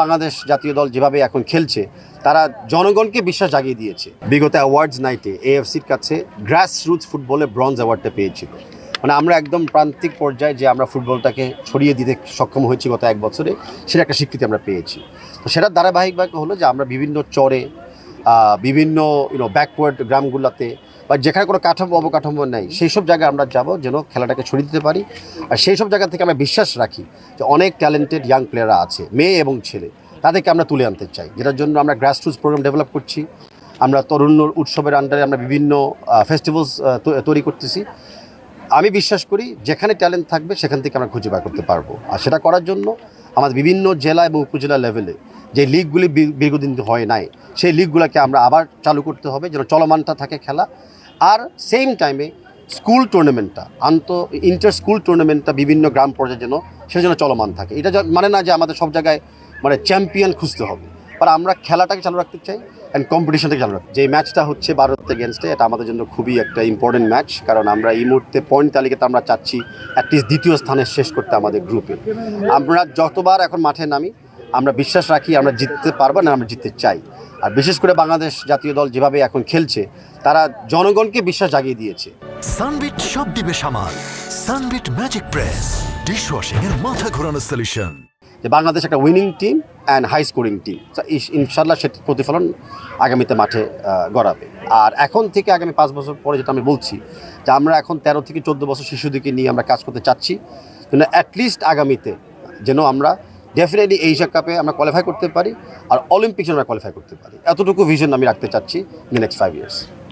বাংলাদেশ জাতীয় দল যেভাবে এখন খেলছে তারা জনগণকে বিশ্বাস জাগিয়ে দিয়েছে। বিগত অ্যাওয়ার্ডস নাইটে এএফসির কাছে গ্রাস রুটস ফুটবলে ব্রঞ্জ অ্যাওয়ার্ডটা পেয়েছিল। মানে আমরা একদম প্রান্তিক পর্যায়ে যে আমরা ফুটবলটাকে ছড়িয়ে দিতে সক্ষম হয়েছি গত এক বছরে, সেটা একটা স্বীকৃতি আমরা পেয়েছি। তো সেটার ধারাবাহিকভাবে হলো যে আমরা বিভিন্ন চরে, বিভিন্ন ব্যাকওয়ার্ড গ্রামগুলোতে বা যেখানে কোনো অবকাঠামো নেই সেই সব জায়গায় আমরা যাব যেন খেলাটাকে ছড়িয়ে দিতে পারি। আর সেই সব জায়গা থেকে আমরা বিশ্বাস রাখি যে অনেক ট্যালেন্টেড ইয়াং প্লেয়াররা আছে, মেয়ে এবং ছেলে, তাদেরকে আমরা তুলে আনতে চাই, যেটার জন্য আমরা গ্রাসরুটস প্রোগ্রাম ডেভেলপ করছি। আমরা তরুণ উৎসবের আন্ডারে আমরা বিভিন্ন ফেস্টিভ্যালস তৈরি করতেছি। আমি বিশ্বাস করি যেখানে ট্যালেন্ট থাকবে সেখান থেকে আমরা খুঁজে বার করতে পারবো। আর সেটা করার জন্য আমাদের বিভিন্ন জেলা এবং উপজেলা লেভেলে যে লিগগুলি দীর্ঘদিন হয় নাই, সেই লিগগুলোকে আমরা আবার চালু করতে হবে যেন চলমানটা থাকে খেলা। আর সেম টাইমে স্কুল টুর্নামেন্টটা, ইন্টার স্কুল টুর্নামেন্টটা বিভিন্ন গ্রাম পর্যায়ে যেন সেটা যেন চলমান থাকে। এটা মানে না যে আমাদের সব জায়গায় মানে চ্যাম্পিয়ন খুঁজতে হবে, আর আমরা খেলাটাকে চালু রাখতে চাই অ্যান্ড কম্পিটিশনটাকে চালু রাখতে। যে ম্যাচটা হচ্ছে ভারত এগেনস্টে, এটা আমাদের জন্য খুবই একটা ইম্পর্টেন্ট ম্যাচ, কারণ আমরা এই মুহূর্তে পয়েন্ট তালিকাতে আমরা চাচ্ছি অ্যাটলিস্ট দ্বিতীয় স্থানে শেষ করতে আমাদের গ্রুপে। আমরা যতবার এখন মাঠে নামি আমরা বিশ্বাস রাখি আমরা জিততে পারবো না, আমরা জিততে চাই। আর বিশেষ করে বাংলাদেশ জাতীয় দল যেভাবে এখন খেলছে তারা জনগণকে বিশ্বাস জাগিয়ে দিয়েছে। সানবিট সব দিবে সামাল। সানবিট ম্যাজিক প্রেস ডিশওয়াশিং এর মাথা ঘোরানো সলিউশন। যে বাংলাদেশ একটা winning team and high scoring team, ইনশাল্লাহ সেটির প্রতিফলন আগামীতে মাঠে গড়াবে। আর এখন থেকে আগামী 5 বছর পরে যেটা আমি বলছি যে আমরা এখন 13 থেকে 14 বছর শিশুদেরকে নিয়ে আমরা কাজ করতে চাচ্ছি, কিন্তু অ্যাটলিস্ট আগামীতে যেন আমরা ডেফিনেটলি এশিয়া কাপে আমরা কোয়ালিফাই করতে পারি আর অলিম্পিক্সে আমরা কোয়ালিফাই করতে পারি। এতটুকু ভিশন আমি রাখতে চাচ্ছি ইন নেক্সট 5 ইয়ার্স।